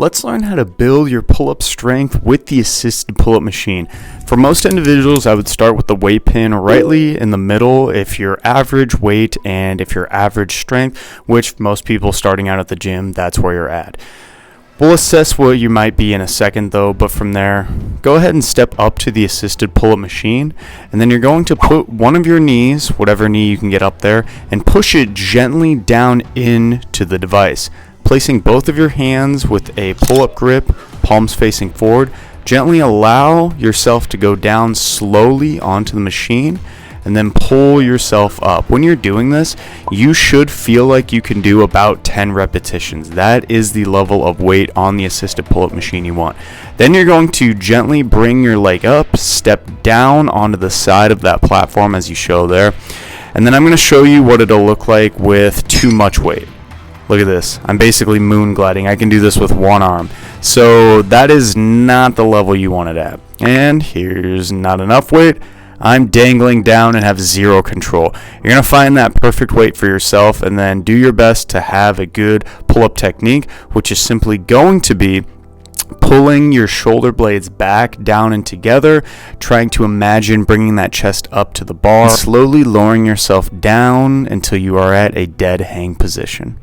Let's learn how to build your pull-up strength with the assisted pull-up machine. For most individuals, I would start with the weight pin rightly in the middle if you're average weight and if you're average strength, which most people starting out at the gym, that's where you're at. We'll assess what you might be in a second though, but from there, go ahead and step up to the assisted pull-up machine, and then you're going to put one of your knees, whatever knee you can get up there, and push it gently down into the device. Placing both of your hands with a pull-up grip, palms facing forward, gently allow yourself to go down slowly onto the machine and then pull yourself up. When you're doing this, you should feel like you can do about 10 repetitions. That is the level of weight on the assisted pull-up machine you want. Then you're going to gently bring your leg up, step down onto the side of that platform as you show there, and then I'm going to show you what it'll look like with too much weight. Look at this. I'm basically moon gliding. I can do this with one arm. So that is not the level you want it at. And here's not enough weight. I'm dangling down and have zero control. You're going to find that perfect weight for yourself and then do your best to have a good pull-up technique, which is simply going to be pulling your shoulder blades back, down, and together, trying to imagine bringing that chest up to the bar, slowly lowering yourself down until you are at a dead hang position.